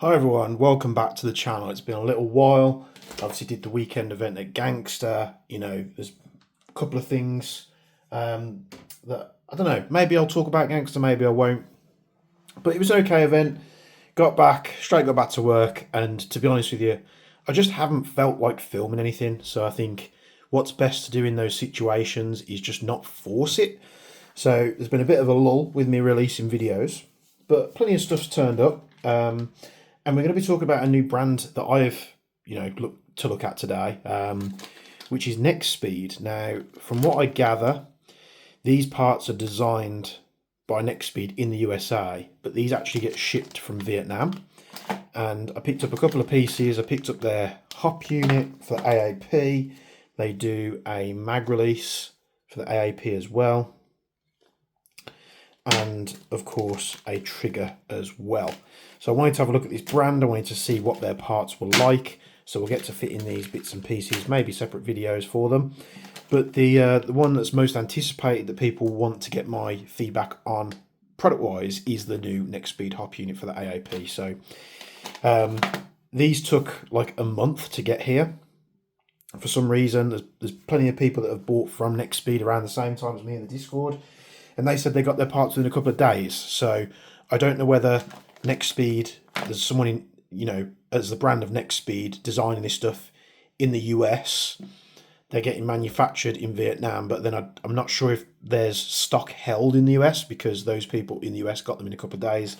Hi everyone, welcome back to the channel. It's been a little while. Obviously did the weekend event at Gangster. There's a couple of things that, I don't know, maybe I'll talk about Gangster, maybe I won't. But it was an okay event. Got back to work, and to be honest with you, I just haven't felt like filming anything. So I think what's best to do in those situations is just not force it. So there's been a bit of a lull with me releasing videos, but plenty of stuff's turned up. And we're going to be talking about a new brand that I've, look at today, which is Nexxspeed. Now, from what I gather, these parts are designed by Nexxspeed in the USA, but these actually get shipped from Vietnam. And I picked up a couple of pieces. I picked up their hop unit for the AAP. They do a mag release for the AAP as well. And of course a trigger as well. So I wanted to have a look at this brand. I wanted to see what their parts were like. So we'll get to fit in these bits and pieces, maybe separate videos for them. But the one that's most anticipated that people want to get my feedback on product-wise is the new Nexxspeed hop unit for the AAP. So these took like a month to get here. For some reason, there's plenty of people that have bought from Nexxspeed around the same time as me in the Discord. And they said they got their parts within a couple of days. So I don't know whether Nexxspeed, there's someone in, as the brand of Nexxspeed designing this stuff in the US. They're getting manufactured in Vietnam, but then I'm not sure if there's stock held in the US because those people in the US got them in a couple of days.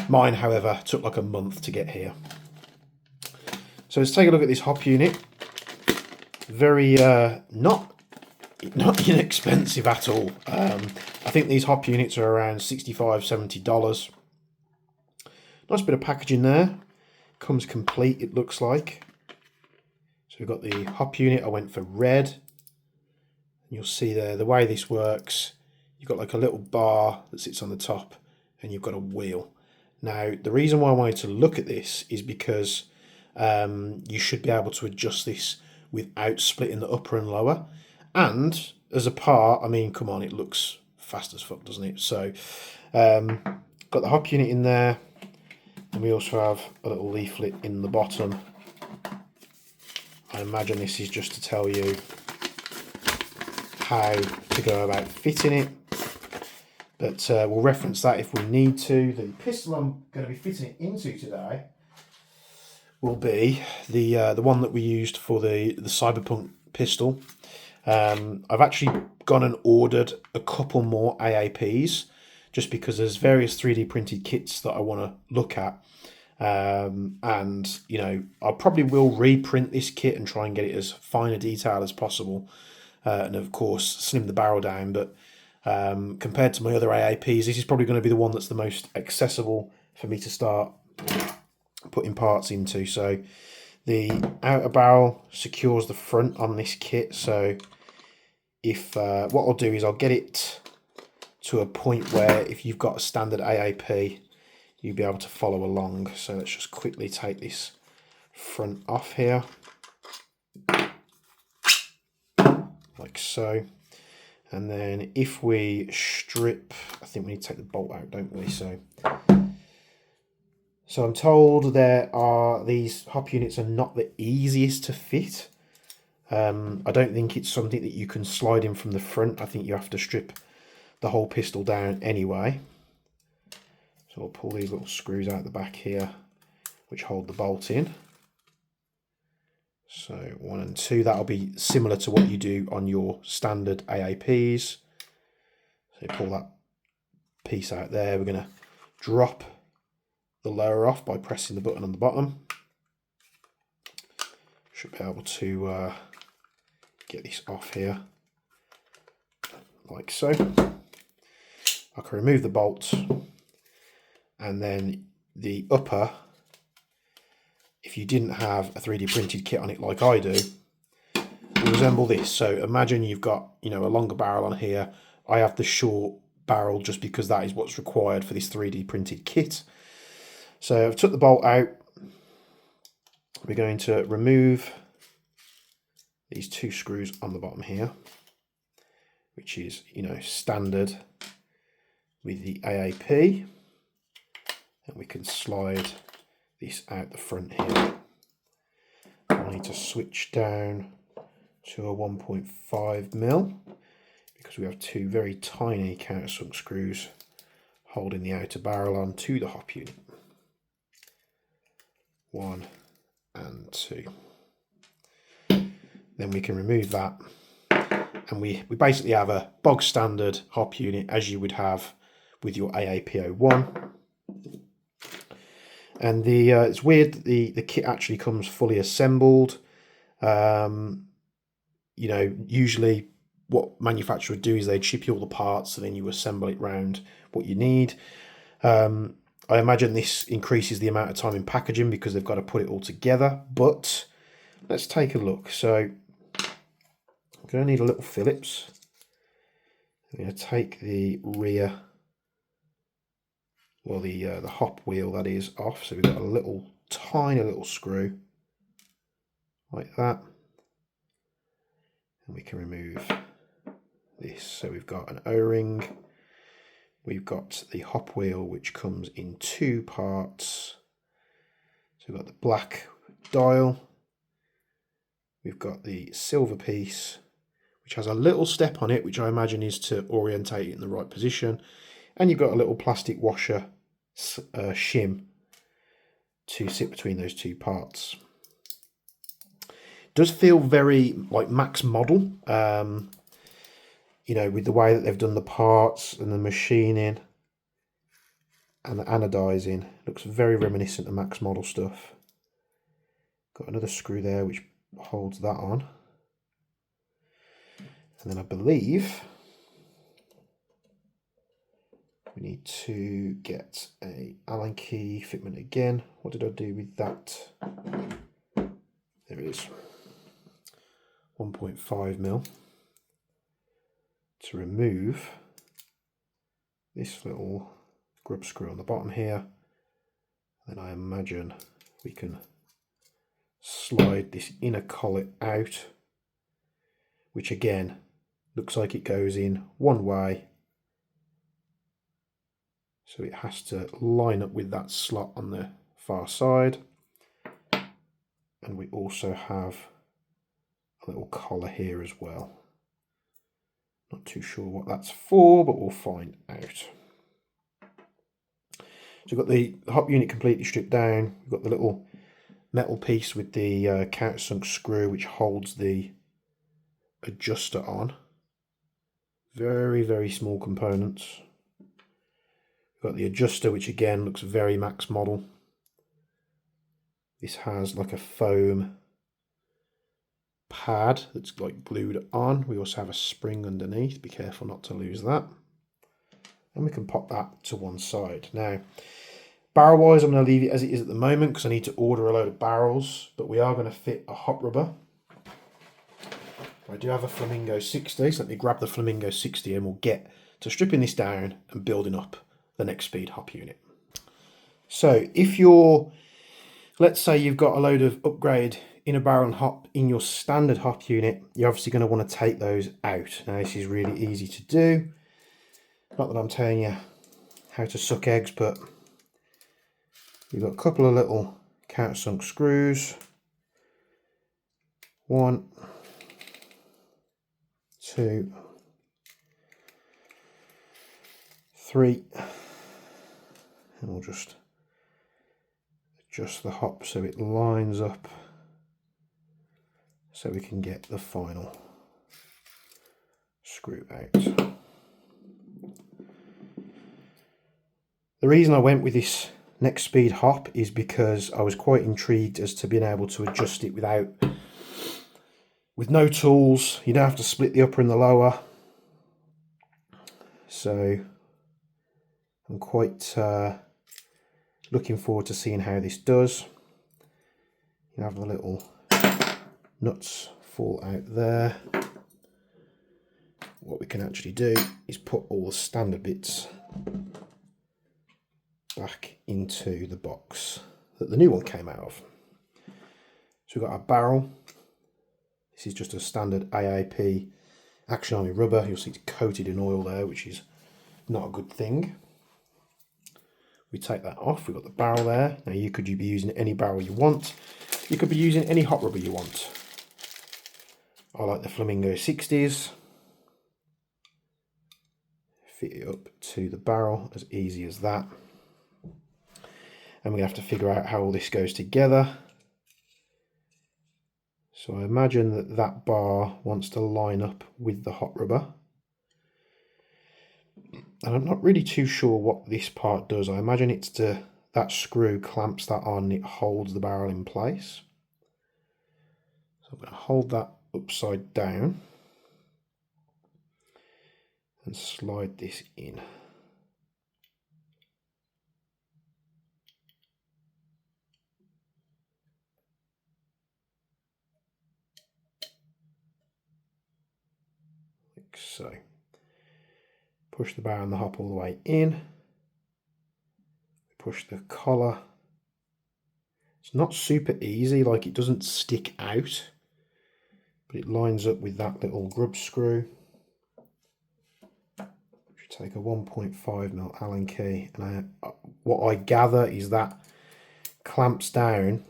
Mine, however, took like a month to get here. So let's take a look at this hop unit. Very not inexpensive at all. I think these hop units are around $65–70. Nice bit of packaging there. Comes complete, it looks like. So we've got the hop unit. I went for red. You'll see there the way this works. You've got like a little bar that sits on the top, and you've got a wheel. Now, the reason why I wanted to look at this is because you should be able to adjust this without splitting the upper and lower. And as a part, I mean, come on, it looks fast as fuck, doesn't it? So, got the hop unit in there, and we also have a little leaflet in the bottom. I imagine this is just to tell you how to go about fitting it, but we'll reference that if we need to. The pistol I'm going to be fitting it into today will be the one that we used for the Cyberpunk pistol. I've actually gone and ordered a couple more AAPs just because there's various 3D printed kits that I want to look at. And I probably will reprint this kit and try and get it as fine a detail as possible. And of course, slim the barrel down. But compared to my other AAPs, this is probably going to be the one that's the most accessible for me to start putting parts into. So the outer barrel secures the front on this kit. So if what I'll do is I'll get it to a point where if you've got a standard AAP, you'll be able to follow along. So let's just quickly take this front off here, like so. And then if we strip, I think we need to take the bolt out, don't we? So I'm told these hop units are not the easiest to fit. I don't think it's something that you can slide in from the front. I think you have to strip the whole pistol down anyway. So I'll pull these little screws out the back here, which hold the bolt in. So 1 and 2, that'll be similar to what you do on your standard AAPs. So pull that piece out there. We're going to drop the lower off by pressing the button on the bottom. Should be able to get this off here, like so. I can remove the bolts, and then the upper, if you didn't have a 3D printed kit on it like I do, will resemble this. So imagine you've got, a longer barrel on here. I have the short barrel just because that is what's required for this 3D printed kit. So I've took the bolt out. We're going to remove these 2 screws on the bottom here, which is, standard with the AAP. And we can slide this out the front here. I need to switch down to a 1.5mm because we have two very tiny countersunk screws holding the outer barrel on to the hop unit. 1 and 2. Then we can remove that, and we basically have a bog standard hop unit as you would have with your AAP-01. And it's weird that the kit actually comes fully assembled. You know, usually what manufacturers do is they'd ship you all the parts and then you assemble it round what you need. I imagine this increases the amount of time in packaging because they've got to put it all together, but let's take a look. So I'm going to need a little Phillips. I'm going to take the rear, well, the hop wheel that is off. So we've got a little tiny little screw like that, and we can remove this. So we've got an O-ring. We've got the hop wheel, which comes in two parts. So we've got the black dial. We've got the silver piece, which has a little step on it, which I imagine is to orientate it in the right position. And you've got a little plastic washer shim to sit between those two parts. It does feel very like Max Model, you know, with the way that they've done the parts and the machining and the anodizing. Looks very reminiscent of Max Model stuff. Got another screw there which holds that on. And then I believe we need to get a Allen key fitment again. What did I do with that? There it is. 1.5mm to remove this little grub screw on the bottom here. Then I imagine we can slide this inner collet out, which again looks like it goes in one way. So it has to line up with that slot on the far side. And we also have a little collar here as well. Not too sure what that's for, but we'll find out. So we've got the hop unit completely stripped down. We've got the little metal piece with the countersunk screw which holds the adjuster on. Very, very small components. We've got the adjuster, which again looks very Max Model. This has like a foam pad that's like glued on. We also have a spring underneath. Be careful not to lose that. And we can pop that to one side. Now, barrel wise, I'm going to leave it as it is at the moment because I need to order a load of barrels, but we are going to fit a hop rubber. I do have a Flamingo 60, so let me grab the Flamingo 60 and we'll get to stripping this down and building up the Nexxspeed hop unit. So if you're, let's say you've got a load of upgrade inner barrel and hop in your standard hop unit, you're obviously going to want to take those out. Now this is really easy to do. Not that I'm telling you how to suck eggs, but you've got a couple of little countersunk screws. 1, 2, 3, and we'll just adjust the hop so it lines up so we can get the final screw out. The reason I went with this Nexxspeed hop is because I was quite intrigued as to being able to adjust it with no tools. You don't have to split the upper and the lower. So I'm quite looking forward to seeing how this does. You have the little nuts fall out there. What we can actually do is put all the standard bits back into the box that the new one came out of. So we've got our barrel. This is just a standard AAP Action Army rubber. You'll see it's coated in oil there, which is not a good thing. We take that off, we've got the barrel there. Now you could be using any barrel you want. You could be using any hot rubber you want. I like the Flamingo 60s. Fit it up to the barrel, as easy as that. And we're going to have to figure out how all this goes together. So I imagine that that bar wants to line up with the hot rubber. And I'm not really too sure what this part does. I imagine it's that screw clamps that on, it holds the barrel in place. So I'm going to hold that upside down and slide this in. Like so. Push the barrel and the hop all the way in. Push the collar. It's not super easy, like it doesn't stick out, but it lines up with that little grub screw. Take a 1.5mm Allen key, and what I gather is that clamps down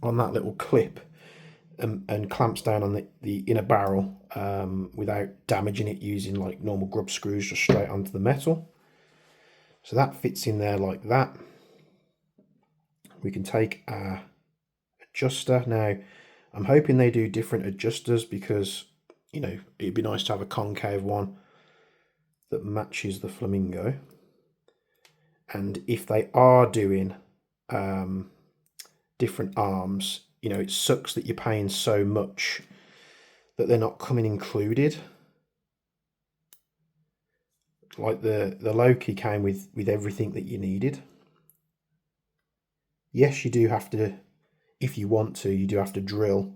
on that little clip and clamps down on the inner barrel without damaging it using like normal grub screws, just straight onto the metal. So that fits in there like that. We can take our adjuster. Now I'm hoping they do different adjusters, because you know, it'd be nice to have a concave one that matches the Flamingo. And if they are doing different arms, you know, it sucks that you're paying so much that they're not coming included. Like the Loki came with everything that you needed. Yes, you do have to, if you want to, you do have to drill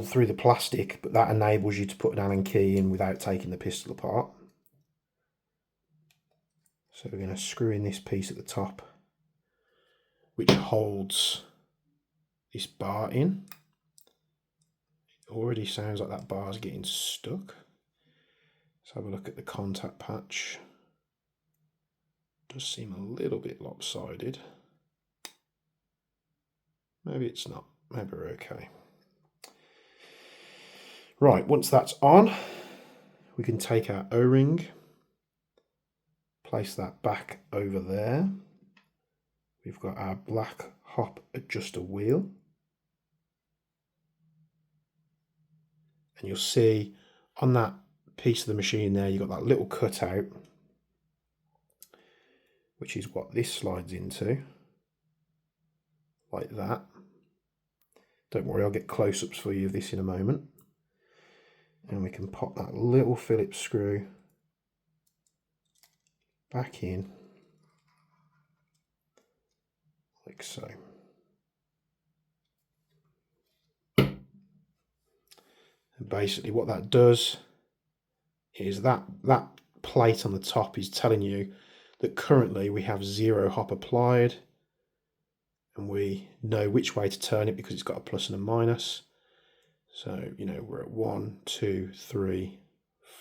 through the plastic, but that enables you to put an Allen key in without taking the pistol apart. So we're going to screw in this piece at the top, which holds this bar in. It already sounds like that bar is getting stuck. Let's have a look at the contact patch. It does seem a little bit lopsided. Maybe it's not. Maybe we're okay. Right, once that's on, we can take our O-ring, place that back over there. We've got our black hop adjuster wheel. And you'll see on that piece of the machine there, you've got that little cutout, which is what this slides into, like that. Don't worry, I'll get close-ups for you of this in a moment. And we can pop that little Phillips screw back in, like so. And basically what that does is that plate on the top is telling you that currently we have 0 hop applied, and we know which way to turn it because it's got a plus and a minus. So, you know, we're at 1, 2, 3,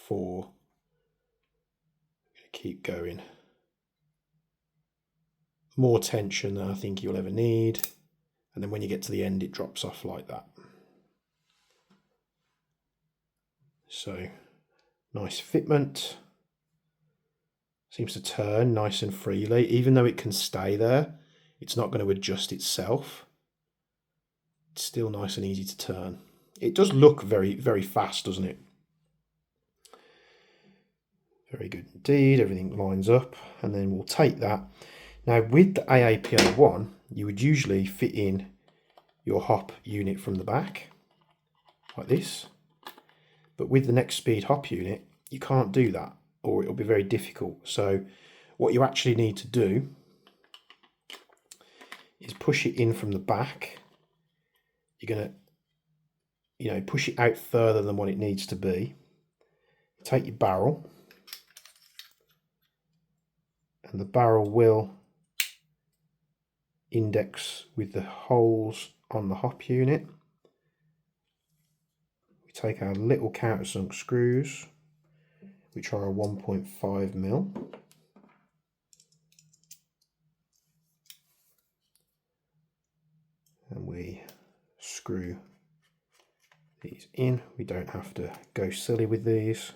4. Keep going. More tension than I think you'll ever need. And then when you get to the end, it drops off like that. So, nice fitment. Seems to turn nice and freely. Even though it can stay there, it's not going to adjust itself. It's still nice and easy to turn. It does look very, very fast, doesn't it? Very good indeed. Everything lines up. And then we'll take that. Now, with the AAP-01, you would usually fit in your hop unit from the back, like this. But with the Nexxspeed hop unit, you can't do that, or it'll be very difficult. So what you actually need to do is push it in from the back. You're going to, you know, push it out further than what it needs to be. Take your barrel, and the barrel will index with the holes on the hop unit. We take our little countersunk screws. which are a 1.5 mil. And we screw these in. We don't have to go silly with these.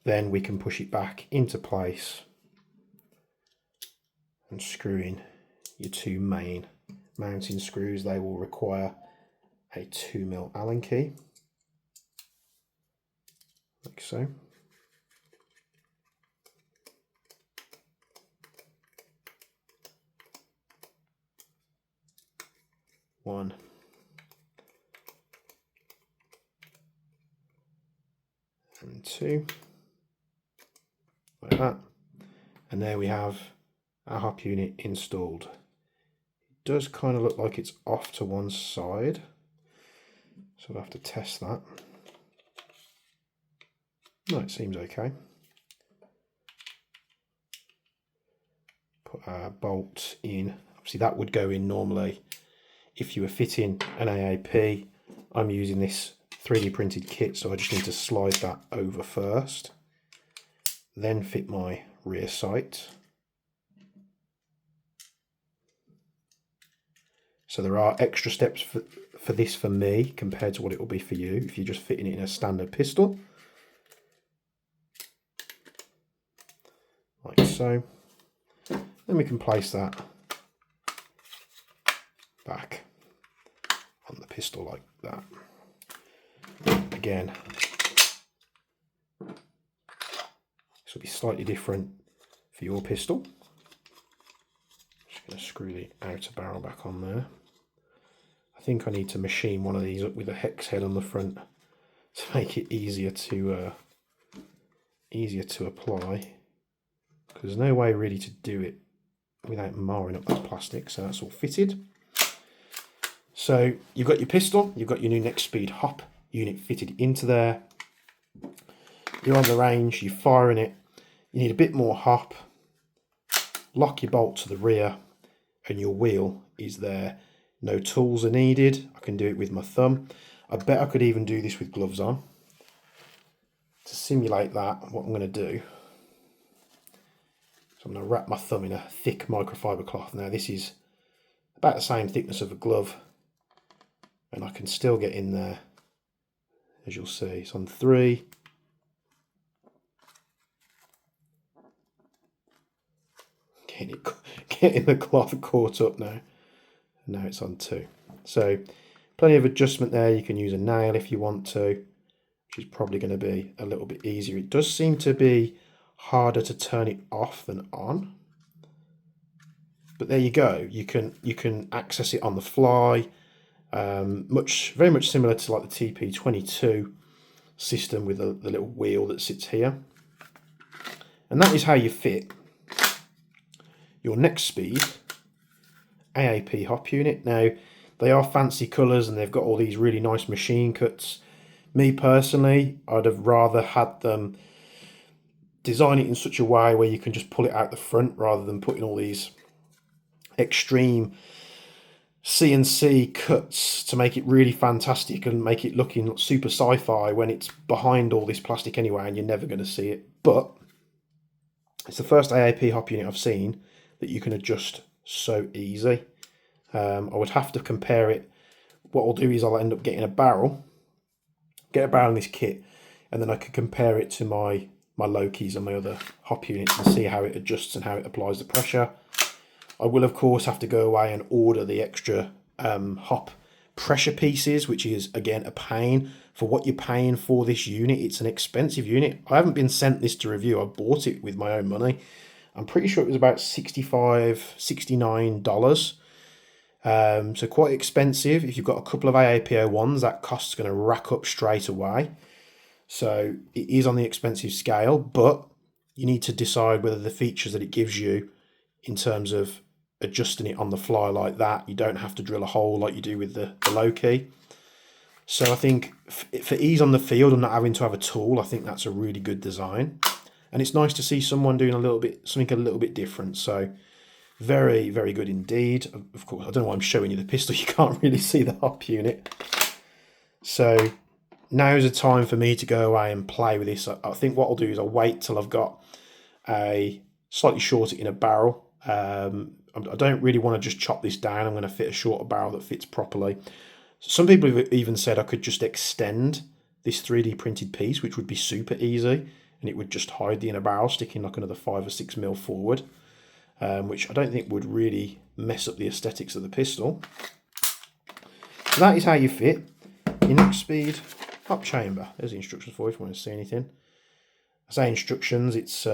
Then we can push it back into place and screw in your two main mounting screws. They will require a 2 mil Allen key, like so. One. And two. Like that. And there we have our hop unit installed. It does kind of look like it's off to one side, so I'll have to test that. No, it seems okay. Put our bolt in. Obviously that would go in normally if you were fitting an AAP. I'm using this 3D printed kit, so I just need to slide that over first, then fit my rear sight. So there are extra steps for this for me compared to what it will be for you if you're just fitting it in a standard pistol. Like so. Then we can place that back on the pistol like that. Again, this will be slightly different for your pistol. Just going to screw the outer barrel back on there. I think I need to machine one of these up with a hex head on the front to make it easier to apply, because there's no way really to do it without marring up that plastic. So that's all fitted. So you've got your pistol, you've got your new Nexxspeed hop unit fitted into there. You're on the range, you're firing it. You need a bit more hop. Lock your bolt to the rear, and your wheel is there. No tools are needed. I can do it with my thumb. I bet I could even do this with gloves on. To simulate that, what I'm going to do, so I'm going to wrap my thumb in a thick microfiber cloth. Now this is about the same thickness of a glove, and I can still get in there, as you'll see. It's on 3. Getting the cloth caught up now. Now it's on 2. So plenty of adjustment there. You can use a nail if you want to, which is probably going to be a little bit easier. It does seem to be harder to turn it off than on. But there you go. You can access it on the fly. Very much similar to like the TP22 system with the little wheel that sits here. And that is how you fit your Nexxspeed AAP hop unit. Now they are fancy colours and they've got all these really nice machine cuts. Me personally, I'd have rather had them design it in such a way where you can just pull it out the front rather than putting all these extreme CNC cuts to make it really fantastic and make it looking super sci-fi when it's behind all this plastic anyway and you're never going to see it. But it's the first AAP hop unit I've seen that you can adjust so easy. I would have to compare it. What I'll do is I'll end up getting a barrel, get a barrel in this kit, and then I can compare it to my Lokis and my other hop units and see how it adjusts and how it applies the pressure. I will of course have to go away and order the extra hop pressure pieces, which is again a pain. For what you're paying for this unit, it's an expensive unit. I haven't been sent this to review. I bought it with my own money. I'm pretty sure it was about $65, $69. So quite expensive. If you've got a couple of AAP-01s, that cost's going to rack up straight away. So it is on the expensive scale, but you need to decide whether the features that it gives you in terms of adjusting it on the fly like that, you don't have to drill a hole like you do with the Loki. So I think for ease on the field and not having to have a tool, I think that's a really good design. And it's nice to see someone doing something a little bit different. So Very, very good indeed. Of course, I don't know why I'm showing you the pistol. You can't really see the hop unit. So now's the time for me to go away and play with this. I think what I'll do is I'll wait till I've got a slightly shorter inner barrel. I don't really want to just chop this down. I'm going to fit a shorter barrel that fits properly. Some people have even said I could just extend this 3D printed piece, which would be super easy, and it would just hide the inner barrel, sticking like another 5 or 6 mil forward, which I don't think would really mess up the aesthetics of the pistol. So that is how you fit your Nexxspeed hop chamber. There's the instructions for you if you want to see anything. I say instructions, it's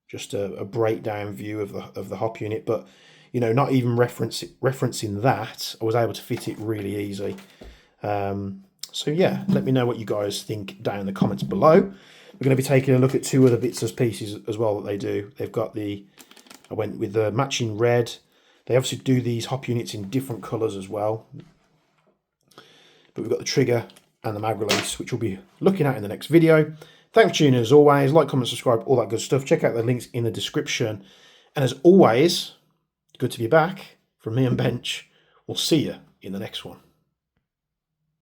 just a breakdown view of the hop unit, but you know, not even referencing that, I was able to fit it really easy. So yeah, let me know what you guys think down in the comments below. We're going to be taking a look at 2 other bits and pieces as well that they do. They've got I went with the matching red. They obviously do these hop units in different colours as well. But we've got the trigger and the mag release, which we'll be looking at in the next video. Thanks for tuning in as always. Like, comment, subscribe, all that good stuff. Check out the links in the description. And as always, good to be back from me and Bench. We'll see you in the next one.